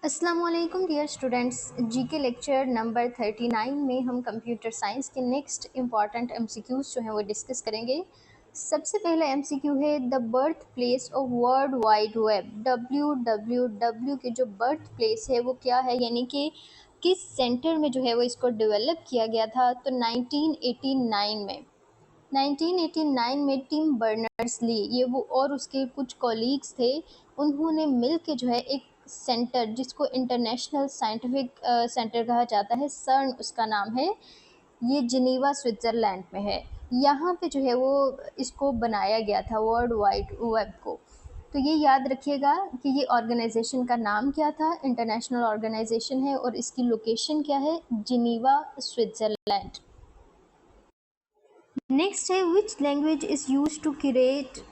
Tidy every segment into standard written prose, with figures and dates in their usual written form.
अस्सलाम वालेकुम dear students. GK lecture number 39 में हम कंप्यूटर साइंस के नेक्स्ट इम्पॉर्टेंट एमसीक्यूज़ जो हैं वो डिस्कस करेंगे। सबसे पहला एमसीक्यू है the birth place of world wide web. WWW की जो बर्थ प्लेस है वो क्या है, यानी कि किस सेंटर में जो है वो इसको डेवलप किया गया था। तो 1989 में 1989 में टिम बर्नर्स ली, ये वो और उसके कुछ कॉलीग्स थे, उन्होंने मिल के जो है एक सेंटर जिसको इंटरनेशनल साइंटिफिक सेंटर कहा जाता है, सर्न उसका नाम है, ये जिनीवा स्विट्ज़रलैंड में है। यहाँ पे जो है वो इसको बनाया गया था वर्ल्ड वाइड वेब को। तो ये याद रखिएगा कि ये ऑर्गेनाइजेशन का नाम क्या था, इंटरनेशनल ऑर्गेनाइजेशन है और इसकी लोकेशन क्या है, जिनीवा स्विट्ज़रलैंड। नेक्स्ट है which language is use to create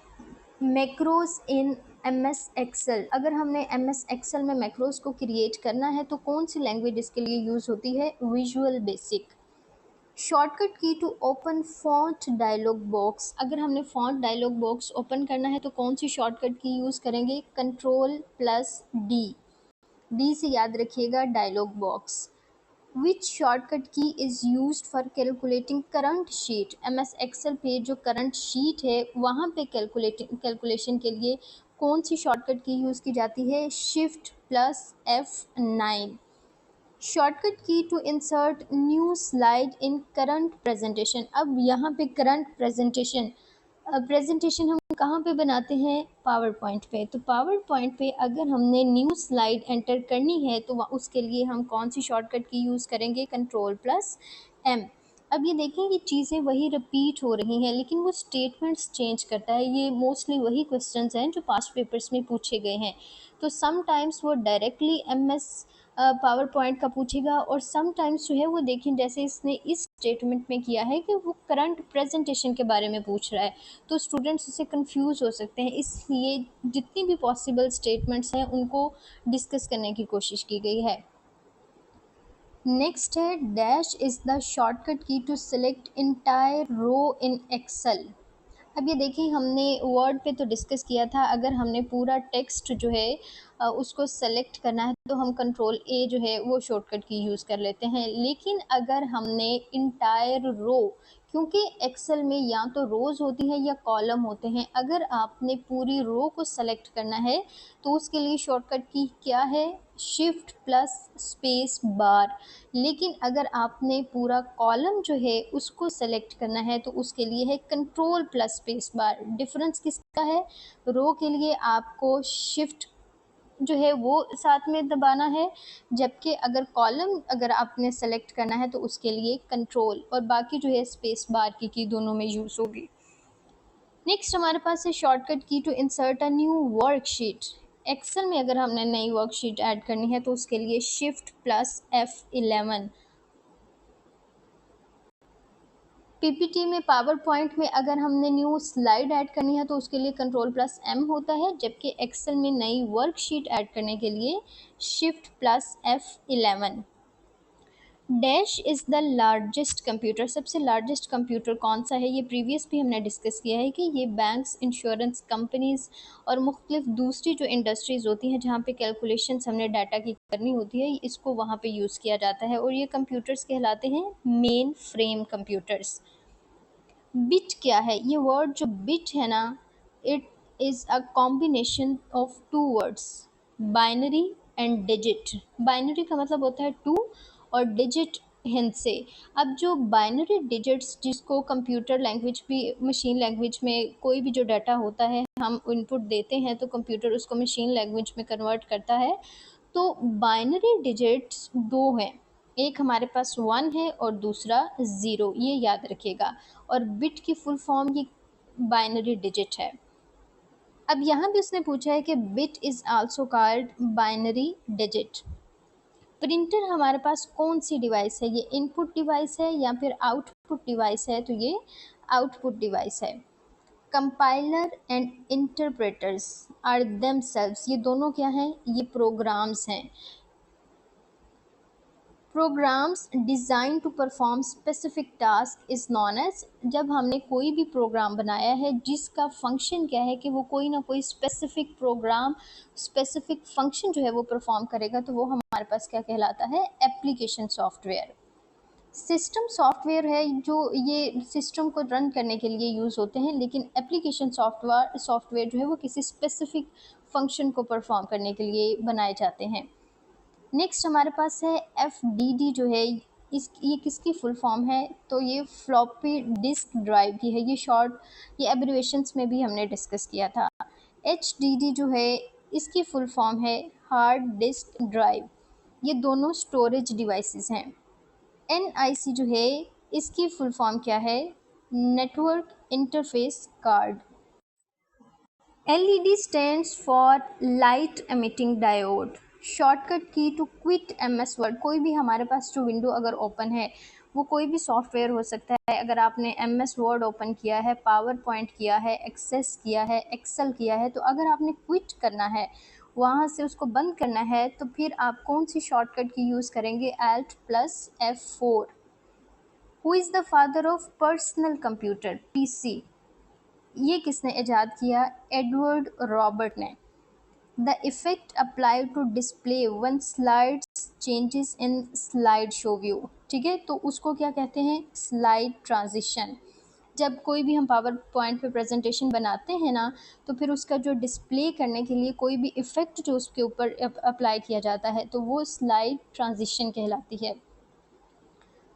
macros in MS Excel. अगर हमने MS एक्सेल में मैक्रोज को क्रिएट करना है तो कौन सी लैंग्वेज इसके लिए यूज़ होती है, visual basic. Shortcut key to open font dialog box. अगर हमने फॉन्ट डायलॉग बॉक्स ओपन करना है तो कौन सी शॉर्टकट की यूज़ करेंगे, Ctrl+D। डी से याद रखिएगा dialog box. Which shortcut key is use for calculating current sheet. MS Excel पे जो करंट शीट है वहाँ पे कैलकुलेशन के लिए कौन सी शॉर्टकट की यूज़ की जाती है, Shift+F9। Shortcut key to insert new slide in current presentation. अब यहाँ पे करंट प्रेजेंटेशन हम कहाँ पे बनाते हैं, पावर पॉइंट पे। तो पावर पॉइंट पे अगर हमने न्यू स्लाइड एंटर करनी है तो उसके लिए हम कौन सी शॉर्टकट की यूज़ करेंगे, Ctrl+M। अब ये देखें कि चीज़ें वही रिपीट हो रही हैं लेकिन वो स्टेटमेंट्स चेंज करता है। ये मोस्टली वही क्वेश्चंस हैं जो पास्ट पेपर्स में पूछे गए हैं। तो समटाइम्स वो डायरेक्टली MS पावर पॉइंट का पूछेगा और समटाइम्स जो है वो देखें जैसे इसने इस स्टेटमेंट में किया है कि वो करंट प्रेजेंटेशन के बारे में पूछ रहा है, तो स्टूडेंट्स उससे कंफ्यूज हो सकते हैं। इसलिए जितनी भी पॉसिबल स्टेटमेंट्स हैं उनको डिस्कस करने की कोशिश की गई है। नेक्स्ट है dash is the shortcut key to select entire row in Excel. अब ये देखिए हमने वर्ड पे तो डिस्कस किया था, अगर हमने पूरा टेक्स्ट जो है उसको सेलेक्ट करना है तो हम Ctrl+A जो है वो शॉर्टकट की यूज़ कर लेते हैं। लेकिन अगर हमने इंटायर रो, क्योंकि एक्सेल में या तो रोज़ होती हैं या कॉलम होते हैं, अगर आपने पूरी रो को सेलेक्ट करना है तो उसके लिए शॉर्टकट की क्या है, Shift+Space+बार। लेकिन अगर आपने पूरा कॉलम जो है उसको सेलेक्ट करना है तो उसके लिए है Ctrl+Space+बार। डिफरेंस किसका है, रो के लिए आपको शिफ्ट जो है वो साथ में दबाना है, जबकि अगर कॉलम अगर आपने सेलेक्ट करना है तो उसके लिए कंट्रोल और बाकी जो है स्पेस बार की दोनों में यूज़ होगी। नेक्स्ट हमारे पास है shortcut key to insert a new worksheet. Excel में अगर हमने नई वर्कशीट ऐड करनी है तो उसके लिए Shift+F11। PPT में पावर पॉइंट में अगर हमने न्यू स्लाइड ऐड करनी है तो उसके लिए Ctrl+M होता है, जबकि एक्सेल में नई वर्कशीट ऐड करने के लिए Shift+F11। Dash is the largest computer. सबसे लार्जेस्ट कंप्यूटर कौन सा है, ये प्रीवियस भी हमने डिस्कस किया है कि ये बैंक्स, इंश्योरेंस कंपनीज़ और मुख्तलिफ दूसरी जो इंडस्ट्रीज़ होती हैं जहाँ पे कैलकुलेशंस हमने डाटा की करनी होती है, इसको वहाँ पे यूज़ किया जाता है और ये कंप्यूटर्स कहलाते हैं मेन फ्रेम कंप्यूटर्स। बिट क्या है, ये वर्ड जो बिट है ना, it is a combination of two words, binary and digit. Binary का मतलब होता है टू और डिजिट हिंद से। अब जो बाइनरी डिजिट्स जिसको कंप्यूटर लैंग्वेज भी, मशीन लैंग्वेज में कोई भी जो डाटा होता है हम इनपुट देते हैं तो कंप्यूटर उसको मशीन लैंग्वेज में कन्वर्ट करता है। तो बाइनरी डिजिट्स दो हैं, एक हमारे पास 1 है और दूसरा 0, ये याद रखिएगा। और बिट की फुल फॉर्म ये बाइनरी डिजिट है। अब यहाँ भी उसने पूछा है कि bit is also called binary digit. Printer हमारे पास कौन सी डिवाइस है, ये इनपुट डिवाइस है या फिर आउटपुट डिवाइस है, तो ये आउटपुट डिवाइस है। Compiler and interpreters are themselves, ये दोनों क्या हैं, ये प्रोग्राम्स हैं। Programs designed to perform specific task is known as, जब हमने कोई भी प्रोग्राम बनाया है जिसका फंक्शन क्या है कि वो कोई ना कोई स्पेसिफिक प्रोग्राम स्पेसिफिक फंक्शन जो है वो परफॉर्म करेगा, तो वो हमारे पास क्या कहलाता है, एप्लीकेशन सॉफ्टवेयर। सिस्टम सॉफ्टवेयर है जो ये सिस्टम को रन करने के लिए यूज़ होते हैं, लेकिन एप्लीकेशन सॉफ्टवेयर सॉफ्टवेयर जो है वो किसी स्पेसिफिक फंक्शन को परफॉर्म करने के लिए बनाए जाते हैं। नेक्स्ट हमारे पास है FDD जो है, ये किसकी फुल फॉर्म है, तो ये फ्लॉपी डिस्क ड्राइव की है। ये शॉर्ट, ये एब्रिवेशंस में भी हमने डिस्कस किया था। HDD जो है इसकी फुल फॉर्म है हार्ड डिस्क ड्राइव। ये दोनों स्टोरेज डिवाइसेस हैं। NIC जो है इसकी फुल फॉर्म क्या है, network interface card. LED stands for light emitting diode। Shortcut key to quit MS word, कोई भी हमारे पास जो विंडो अगर ओपन है वो कोई भी सॉफ्टवेयर हो सकता है। अगर आपने MS वर्ड ओपन किया है, पावर पॉइंट किया है, एक्सेस किया है, एक्सेल किया है, तो अगर आपने क्विट करना है, वहाँ से उसको बंद करना है, तो फिर आप कौन सी शॉर्टकट की यूज़ करेंगे, Alt+F4। Who is the father of personal computer, PC? ये किसने इजाद किया, एडवर्ड रॉबर्ट ने। The effect apply to display one slides changes in slide show view. ठीक है, तो उसको क्या कहते हैं, स्लाइड ट्रांजिशन। जब कोई भी हम पावर पॉइंट पे प्रेजेंटेशन बनाते हैं ना, तो फिर उसका जो डिस्प्ले करने के लिए कोई भी इफ़ेक्ट जो उसके ऊपर अप्लाई किया जाता है, तो वो स्लाइड ट्रांजिशन कहलाती है।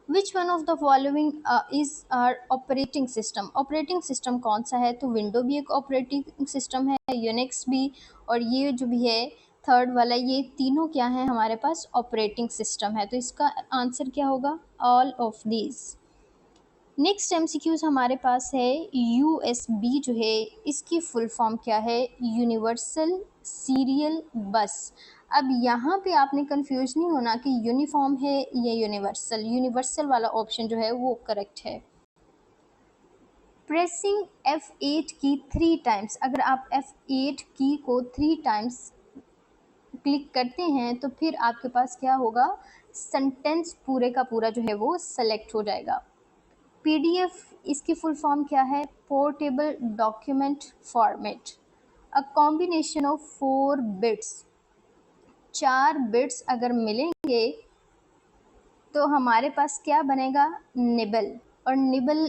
Which one of the following is are operating system? Operating system कौन सा है, तो विंडो भी एक ऑपरेटिंग सिस्टम है, यूनिक्स भी, और ये जो भी है थर्ड वाला, ये तीनों क्या है हमारे पास, ऑपरेटिंग सिस्टम है। तो इसका आंसर क्या होगा, all of these. Next MCQs हमारे पास है USB जो है इसकी फुल फॉर्म क्या है, यूनिवर्सल सीरियल बस। अब यहाँ पे आपने कंफ्यूज नहीं होना कि यूनिफॉर्म है या यूनिवर्सल, यूनिवर्सल वाला ऑप्शन जो है वो करेक्ट है। प्रेसिंग F8 की 3 टाइम्स, अगर आप F8 की को 3 टाइम्स क्लिक करते हैं तो फिर आपके पास क्या होगा, सेंटेंस पूरे का पूरा जो है वो सेलेक्ट हो जाएगा। PDF इसकी फुल फॉर्म क्या है, portable document format. A combination of 4 bits, 4 bits अगर मिलेंगे तो हमारे पास क्या बनेगा, निबल। और निबल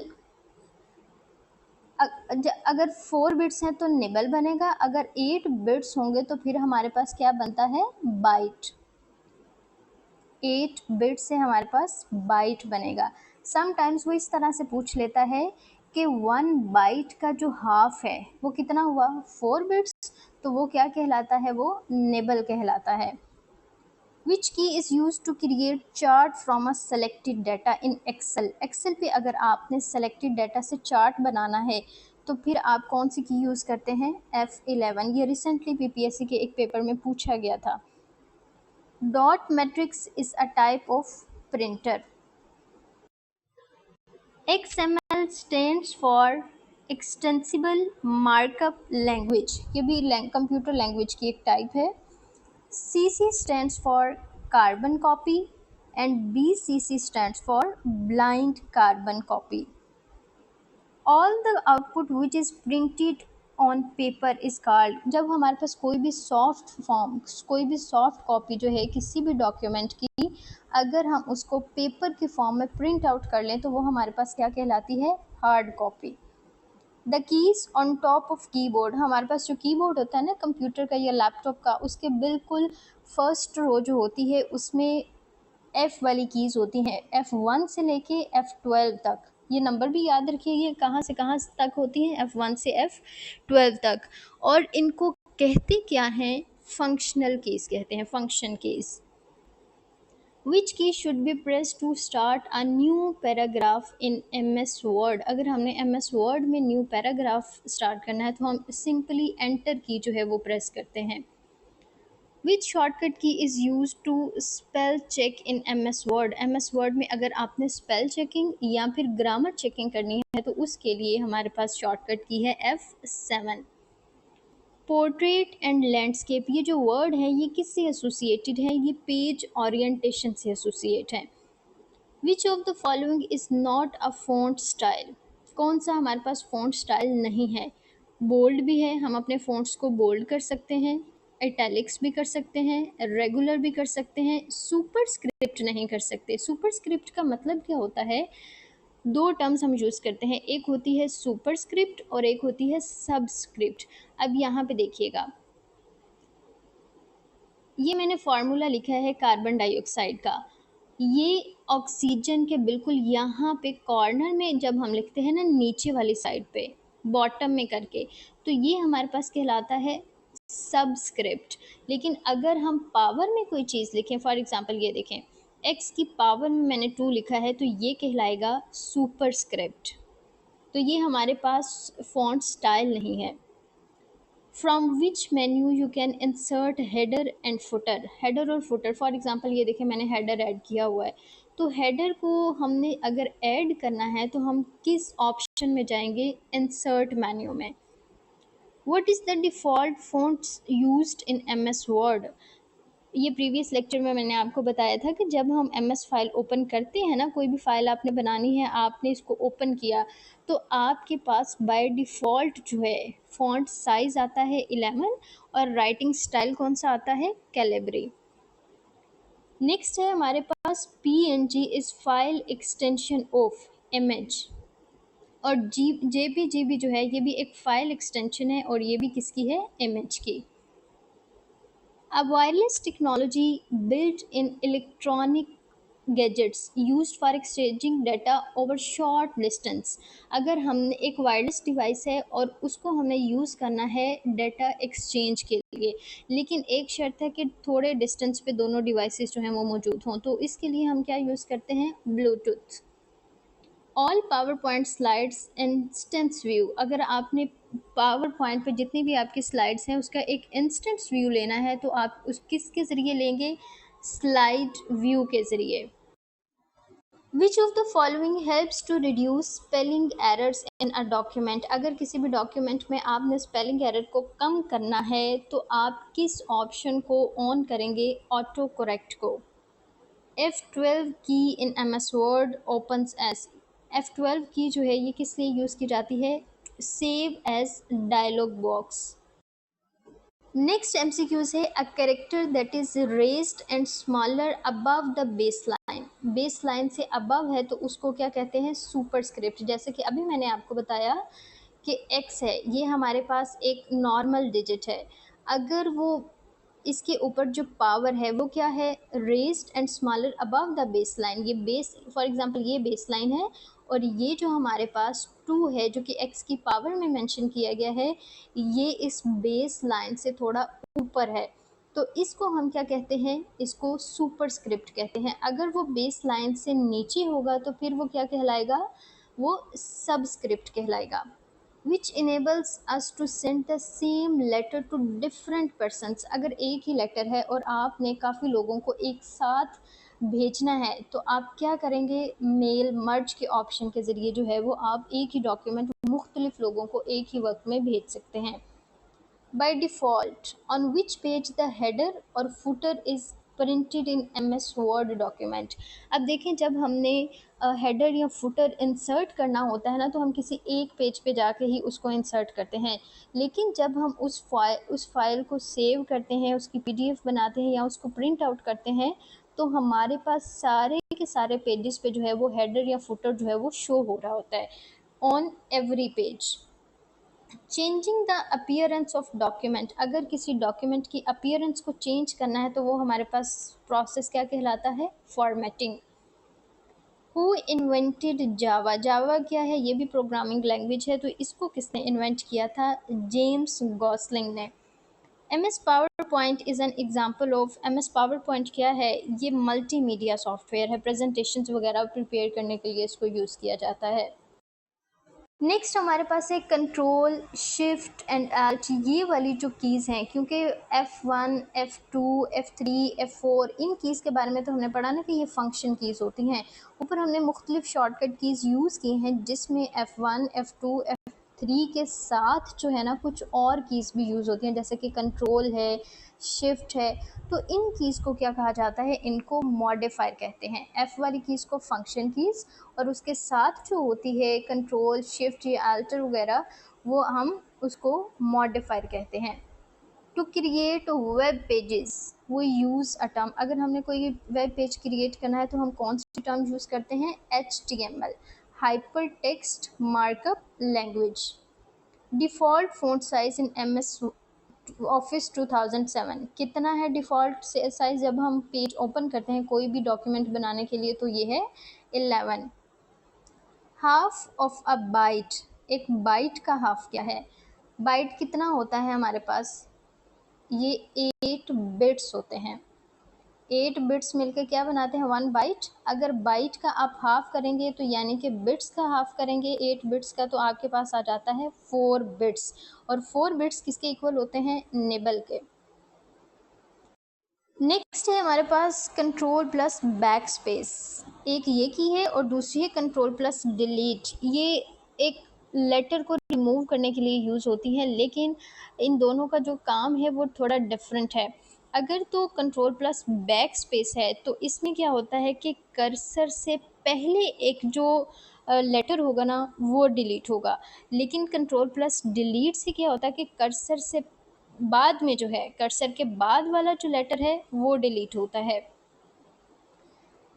अगर 4 बिट्स हैं तो निबल बनेगा, अगर 8 बिट्स होंगे तो फिर हमारे पास क्या बनता है, बाइट। 8 बिट से हमारे पास बाइट बनेगा। समटाइम्स वो इस तरह से पूछ लेता है कि 1 बाइट का जो हाफ है वो कितना हुआ, 4 बिट्स, तो वो क्या कहलाता है, वो निबल कहलाता है। Which key is use to create chart from a selected data in Excel? Excel पे अगर आपने सेलेक्टेड डाटा से चार्ट बनाना है तो फिर आप कौन सी की यूज़ करते हैं, F11। ये रिसेंटली PPSC के एक पेपर में पूछा गया था। Dot matrix is a type of printer. XML stands for Extensible Markup Language। ये भी कंप्यूटर लैंग्वेज की एक टाइप है। CC stands for Carbon Copy and BCC stands for Blind Carbon Copy. All the output which is printed on paper is called, जब हमारे पास कोई भी soft form, कोई भी सॉफ्ट कॉपी जो है किसी भी डॉक्यूमेंट की, अगर हम उसको पेपर के फॉर्म में प्रिंट आउट कर लें तो वो हमारे पास क्या कहलाती है, hard copy. The keys on top of keyboard, हमारे पास जो कीबोर्ड होता है ना कंप्यूटर का या लैपटॉप का, उसके बिल्कुल फर्स्ट रो जो होती है उसमें F वाली कीज़ होती हैं, F1 से लेके F12 तक। ये नंबर भी याद रखिए, ये कहाँ से कहाँ तक होती हैं, F1 से F12 तक। और इनको कहते क्या हैं, फंक्शनल केस कहते हैं, function case. Which key should be press to start a new paragraph in MS Word? अगर हमने MS वर्ड में न्यू पैराग्राफ स्टार्ट करना है तो हम सिंपली एंटर की जो है वो प्रेस करते हैं। Which shortcut key is use to spell check in MS Word? MS Word में अगर आपने स्पेल चेकिंग या फिर ग्रामर चेकिंग करनी है तो उसके लिए हमारे पास शॉर्टकट की है F7। पोर्ट्रेट एंड लैंडस्केप, ये जो वर्ड है ये किससे एसोसिएटेड है? ये पेज ओरिएंटेशन से एसोसिएट है। विच of the following is not a font style? कौन सा हमारे पास फॉन्ट स्टाइल नहीं है? बोल्ड भी है, हम अपने फॉन्ट्स को बोल्ड कर सकते हैं, इटैलिक्स भी कर सकते हैं, रेगुलर भी कर सकते हैं, सुपर स्क्रिप्ट नहीं कर सकते। सुपर स्क्रिप्ट का मतलब क्या होता है? दो टर्म्स हम यूज़ करते हैं, एक होती है सुपर स्क्रिप्ट और एक होती है सबस्क्रिप्ट। अब यहाँ पे देखिएगा, ये मैंने फार्मूला लिखा है कार्बन डाइऑक्साइड का। ये ऑक्सीजन के बिल्कुल यहाँ पे कॉर्नर में जब हम लिखते हैं ना, नीचे वाली साइड पे बॉटम में करके, तो ये हमारे पास कहलाता है सबस्क्रिप्ट। लेकिन अगर हम पावर में कोई चीज़ लिखें, फॉर एग्जांपल ये देखें, x की पावर में मैंने 2 लिखा है, तो ये कहलाएगा सुपरस्क्रिप्ट। तो ये हमारे पास फॉन्ट स्टाइल नहीं है। From which menu you can insert header and footer? Header और फुटर, फॉर एग्जांपल ये देखिए मैंने हेडर ऐड किया हुआ है, तो हेडर को हमने अगर ऐड करना है तो हम किस ऑप्शन में जाएंगे? इंसर्ट मेन्यू में। What is the default fonts used in MS word? ये प्रीवियस लेक्चर में मैंने आपको बताया था कि जब हम एमएस फाइल ओपन करते हैं ना, कोई भी फाइल आपने बनानी है, आपने इसको ओपन किया, तो आपके पास बाय डिफ़ॉल्ट जो है फ़ॉन्ट साइज़ आता है 11 और राइटिंग स्टाइल कौन सा आता है? कैलिब्री। नेक्स्ट है हमारे पास PNG is file extension of image, और जेपीजीबी जो है ये भी एक फाइल एक्सटेंशन है और ये भी किसकी है? इमेज की। A wireless technology built in electronic gadgets used for exchanging data over short distance। अगर हमने एक वायरलेस डिवाइस है और उसको हमें यूज़ करना है डाटा एक्सचेंज के लिए, लेकिन एक शर्त है कि थोड़े डिस्टेंस पे दोनों डिवाइसेस जो हैं वो मौजूद हों, तो इसके लिए हम क्या यूज़ करते हैं? Bluetooth. All power point slides instance view, अगर आपने पावर पॉइंट पे जितनी भी आपकी स्लाइड्स हैं उसका एक इंस्टेंस व्यू लेना है, तो आप उस किसके ज़रिए लेंगे? स्लाइड व्यू के ज़रिए। Which of the following helps to reduce spelling errors in a document? अगर किसी भी डॉक्यूमेंट में आपने स्पेलिंग एरर को कम करना है तो आप किस ऑप्शन को ऑन करेंगे? ऑटो करेक्ट को। F12 key in MS Word opens as, F12 key जो है ये किस लिए यूज़ की जाती है? Save as dialog box. Next MCQs है a character that is raised and smaller above the base line. Base line से अबव है तो उसको क्या कहते हैं? सुपरस्क्रिप्ट। जैसे कि अभी मैंने आपको बताया कि x है, ये हमारे पास एक नॉर्मल डिजिट है, अगर वो इसके ऊपर जो पावर है वो क्या है? Raised and smaller above the base line. ये बेस, फॉर एग्जांपल ये बेस लाइन है और ये जो हमारे पास 2 है जो कि x की पावर में मेंशन किया गया है, ये इस बेस लाइन से थोड़ा ऊपर है, तो इसको हम क्या कहते हैं? इसको सुपरस्क्रिप्ट कहते हैं। अगर वो बेस लाइन से नीचे होगा तो फिर वो क्या कहलाएगा? वो सबस्क्रिप्ट कहलाएगा। Which enables us to send the same letter to different persons. अगर एक ही लेटर है और आपने काफ़ी लोगों को एक साथ भेजना है तो आप क्या करेंगे? मेल मर्ज के ऑप्शन के ज़रिए जो है वो आप एक ही डॉक्यूमेंट मुख्तलिफ लोगों को एक ही वक्त में भेज सकते हैं। By default, on which page the header or footer is printed in MS Word document? अब देखें, जब हमने हेडर या फुटर इंसर्ट करना होता है ना, तो हम किसी एक पेज पे जाके ही उसको इंसर्ट करते हैं, लेकिन जब हम उस फाइल को सेव करते हैं, उसकी PDF बनाते हैं या उसको प्रिंट आउट करते हैं, तो हमारे पास सारे के सारे पेजेस पे जो है वो हेडर या फुटर जो है वो शो हो रहा होता है on every page. Changing the appearance of document, अगर किसी डॉक्यूमेंट की अपीयरेंस को चेंज करना है तो वो हमारे पास प्रोसेस क्या कहलाता है? फॉर्मेटिंग। हु इन्वेंटेड जावा? जावा क्या है? ये भी प्रोग्रामिंग लैंग्वेज है, तो इसको किसने इन्वेंट किया था? जेम्स गॉसलिंग ने। MS power point is an example of, MS power point क्या है? ये मल्टीमीडिया सॉफ्टवेयर है, प्रेजेंटेशंस वगैरह प्रिपेयर करने के लिए इसको यूज़ किया जाता है। नेक्स्ट हमारे पास है कंट्रोल शिफ्ट एंड एल्ट, ये वाली जो कीज़ हैं, क्योंकि F1 F2 F3 F4 इन कीज़ के बारे में तो हमने पढ़ा ना कि ये फंक्शन कीज़ होती हैं। ऊपर हमने मुख्तलिफ शॉर्टकट कीज़ यूज़ की हैं जिसमें F1 F2 3 के साथ जो है ना कुछ और कीज़ भी यूज़ होती हैं, जैसे कि कंट्रोल है, शिफ्ट है। तो इन कीज़ को क्या कहा जाता है, इनको मॉडिफायर कहते हैं। एफ वाली कीज़ को फंक्शन कीज़, और उसके साथ जो होती है कंट्रोल, शिफ्ट या अल्टर वगैरह, वो हम उसको मॉडिफायर कहते हैं। टू क्रिएट वेब पेजेस वो यूज़ अ टर्म। अगर हमने कोई वेब पेज क्रिएट करना है तो हम कौन सी टर्म यूज़ करते हैं, HTML, hyper text markup language. Default font size in MS Office 2007 कितना है डिफ़ॉल्ट साइज़ जब हम पेज ओपन करते हैं कोई भी डॉक्यूमेंट बनाने के लिए, तो ये है 11। हाफ ऑफ अ बाइट, एक बाइट का हाफ क्या है, बाइट कितना होता है हमारे पास, ये 8 बिट्स होते हैं। 8 बिट्स मिलकर क्या बनाते हैं, 1 बाइट। अगर बाइट का आप हाफ करेंगे तो यानी कि बिट्स का हाफ करेंगे 8 बिट्स का, तो आपके पास आ जाता है 4 बिट्स। और 4 बिट्स किसके इक्वल होते हैं, निबल के। नेक्स्ट है हमारे पास कंट्रोल प्लस बैक स्पेस। एक ये की है और दूसरी है कंट्रोल प्लस डिलीट। ये एक लेटर को रिमूव करने के लिए यूज़ होती है, लेकिन इन दोनों का जो काम है वो थोड़ा डिफरेंट है। अगर तो कंट्रोल प्लस बैक स्पेस है तो इसमें क्या होता है कि कर्सर से पहले एक जो लेटर होगा ना वो डिलीट होगा, लेकिन कंट्रोल प्लस डिलीट से क्या होता है कि कर्सर से बाद में जो है, कर्सर के बाद वाला जो लेटर है वो डिलीट होता है।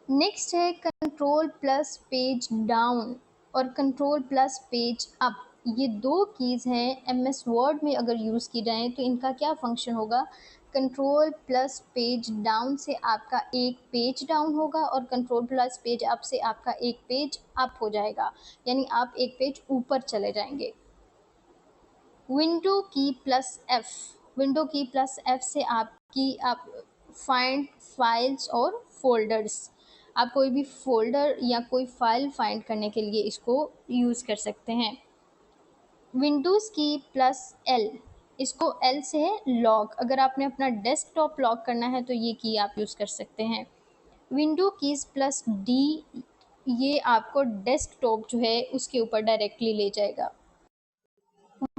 नेक्स्ट है कंट्रोल प्लस पेज डाउन और कंट्रोल प्लस पेज अप। ये दो कीज़ हैं, MS वर्ड में अगर यूज़ की जाएँ तो इनका क्या फंक्शन होगा, कंट्रोल प्लस पेज डाउन से आपका एक पेज डाउन होगा और कंट्रोल प्लस पेज अप से आपका एक पेज अप हो जाएगा, यानी आप एक पेज ऊपर चले जाएंगे। विंडो की प्लस एफ, विंडो की प्लस एफ से आप फाइंड फाइल्स और फोल्डर्स, आप कोई भी फोल्डर या कोई फाइल फाइंड करने के लिए इसको यूज़ कर सकते हैं। विंडोज़ की प्लस एल, इसको एल से है लॉक, अगर आपने अपना डेस्कटॉप लॉक करना है तो ये की आप यूज़ कर सकते हैं। विंडो कीज़ प्लस डी, ये आपको डेस्कटॉप जो है उसके ऊपर डायरेक्टली ले जाएगा।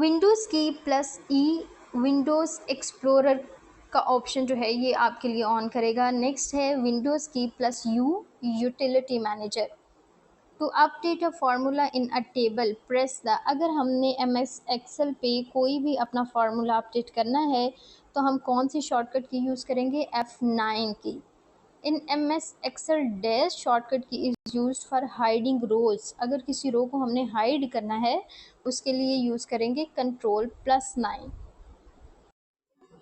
विंडोज़ की प्लस ई, विंडोज़ एक्सप्लोरर का ऑप्शन जो है ये आपके लिए ऑन करेगा। नेक्स्ट है Windows key plus U, utility manager. To update a formula in a table press the, अगर हमने MS एक्सेल पे कोई भी अपना फार्मूला अपडेट करना है तो हम कौन सी शॉर्टकट की यूज़ करेंगे, F9 की। In MS Excel dash shortcut key is used for hiding रोज, अगर किसी रो को हमने हाइड करना है उसके लिए यूज़ करेंगे कंट्रोल प्लस 9।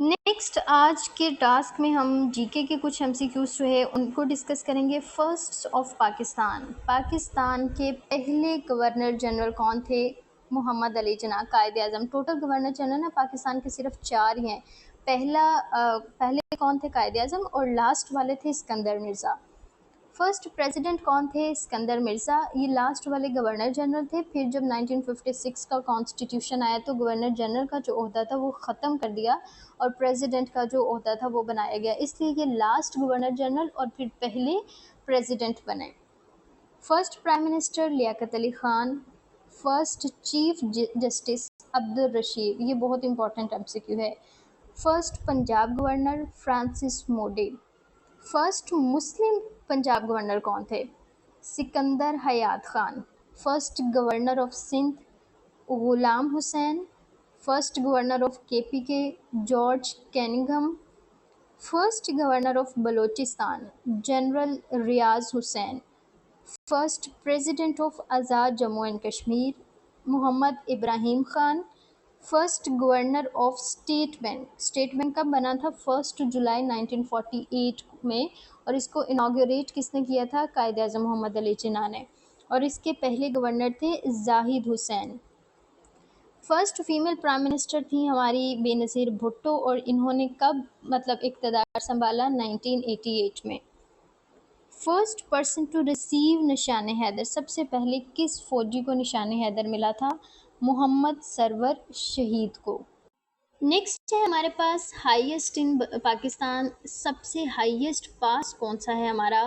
नेक्स्ट आज के टास्क में हम जीके के कुछ MCQs जो है उनको डिस्कस करेंगे। फर्स्ट ऑफ पाकिस्तान, पाकिस्तान के पहले गवर्नर जनरल कौन थे, मोहम्मद अली जिन्ना कायद आज़म। टोटल गवर्नर जनरल ना पाकिस्तान के सिर्फ 4 ही हैं। पहले कौन थे, कायद आज़म, और लास्ट वाले थे सिकंदर मिर्ज़ा। फर्स्ट प्रेसिडेंट कौन थे, सिकंदर मिर्ज़ा, ये लास्ट वाले गवर्नर जनरल थे। फिर जब 1956 का कॉन्स्टिट्यूशन आया तो गवर्नर जनरल का जो ओहदा था वो ख़त्म कर दिया और प्रेसिडेंट का जो ओहदा था वो बनाया गया, इसलिए ये लास्ट गवर्नर जनरल और फिर पहले प्रेसिडेंट बने। First prime minister Liaquat Ali Khan. First chief justice Abdul Rashid, ये बहुत इंपॉर्टेंट MCQ है। First Punjab governor Francis Mudie. First Muslim Punjab governor कौन थे, Sikandar Hayat Khan. First governor of Sindh Ghulam Hussain. First governor of KPK George Cunningham. First governor of Balochistan general Riaz Hussain. First president of Azad Jammu and Kashmir Mohammad Ibrahim Khan. First governor of State Bank, State bank कब बना था, 1 जुलाई 1948 में, और इसको inaugurate किसने किया था, कायद आज़म मोहम्मद अली जिन्ना ने, और इसके पहले गवर्नर थे Zahid Hussain. First female prime minister थी हमारी बेनज़ीर भुट्टो, और इन्होंने कब मतलब इक़्तिदार संभाला, 1988 में। फर्स्ट पर्सन टू रिसीव निशान हैदर, सबसे पहले किस फौजी को निशान हैदर मिला था, मोहम्मद सरवर शहीद को। नेक्स्ट है हमारे पास हाईएस्ट इन पाकिस्तान, सबसे हाईएस्ट पास कौन सा है हमारा,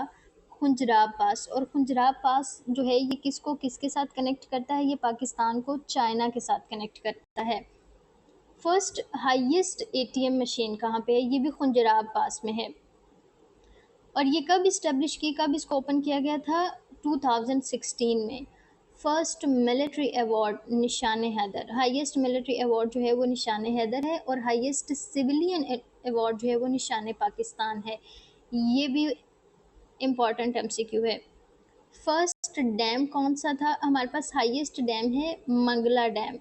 खुंजराब पास। और खुंजराब पास जो है ये किसको किसके साथ कनेक्ट करता है? ये पाकिस्तान को चाइना के साथ कनेक्ट करता है। फर्स्ट हाईएस्ट एटीएम मशीन कहाँ पे है? ये भी खुंजराब पास में है। और ये कब इस्टेब्लिश की, कब इसको ओपन किया गया था? 2016 में। फर्स्ट मिलिट्री अवार्ड निशान हैदर, हाईएस्ट मिलिट्री अवार्ड जो है वो निशान हैदर है, और हाईएस्ट सिविलियन अवार्ड जो है वो निशान पाकिस्तान है। ये भी इम्पॉर्टेंट एमसीक्यू है। फर्स्ट डैम कौन सा था? हमारे पास हाईएस्ट डैम है Mangla dam.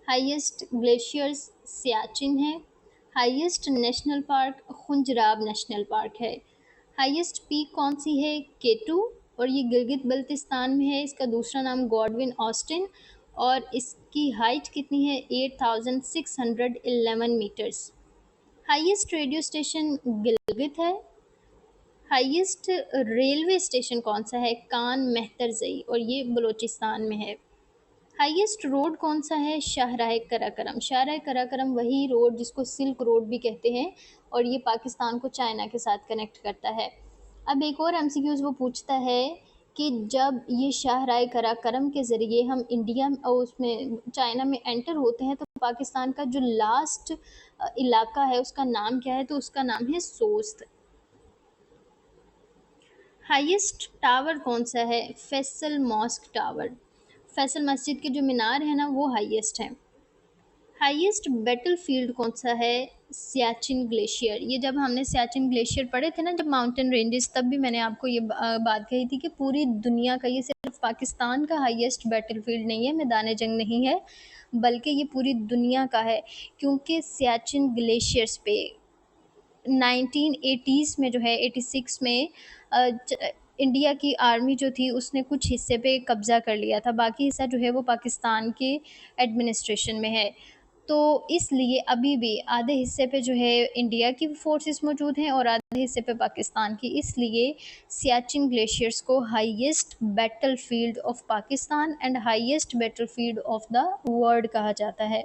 Highest glaciers Siachen है। Highest national park Khunjerab national park है। हाईएस्ट पीक कौन सी है? केटू, और ये गिलगित बल्तिस्तान में है। इसका दूसरा नाम गॉडविन ऑस्टिन, और इसकी हाइट कितनी है? 8611 metres. Highest radio station Gilgit है। हाईएस्ट रेलवे स्टेशन कौन सा है? कान मेहतरजई, और ये बलूचिस्तान में है। हाईएस्ट रोड कौन सा है? शाहराह कराकरम। शाहराह कराकरम वही रोड जिसको सिल्क रोड भी कहते हैं, और ये पाकिस्तान को चाइना के साथ कनेक्ट करता है। अब एक और एमसीक्यूज वो पूछता है कि जब ये शाहराह कराकरम के ज़रिए हम इंडिया और उसमें चाइना में एंटर होते हैं तो पाकिस्तान का जो लास्ट इलाका है उसका नाम क्या है? तो उसका नाम है सोस्त। हाईएस्ट टावर कौन सा है? Faisal mask tower. फैसल मस्जिद के जो मीनार है ना वो हाईएस्ट है। हाईएस्ट बैटल फील्ड कौन सा है? सियाचिन ग्लेशियर। ये जब हमने सियाचिन ग्लेशियर पढ़े थे ना, जब माउंटेन रेंजेस, तब भी मैंने आपको ये बात कही थी कि पूरी दुनिया का, ये सिर्फ पाकिस्तान का हाईएस्ट बैटल फील्ड नहीं है, मैदान जंग नहीं है, बल्कि ये पूरी दुनिया का है। क्योंकि सियाचिन ग्लेशियर्स पे 1980s में जो है 86 में इंडिया की आर्मी जो थी उसने कुछ हिस्से पे कब्ज़ा कर लिया था, बाकी हिस्सा जो है वो पाकिस्तान के एडमिनिस्ट्रेशन में है। तो इसलिए अभी भी आधे हिस्से पे जो है इंडिया की फोर्सेस मौजूद हैं और आधे हिस्से पे पाकिस्तान की। इसलिए सियाचिन ग्लेशियर्स को highest battle field of Pakistan and highest battle field of the world कहा जाता है।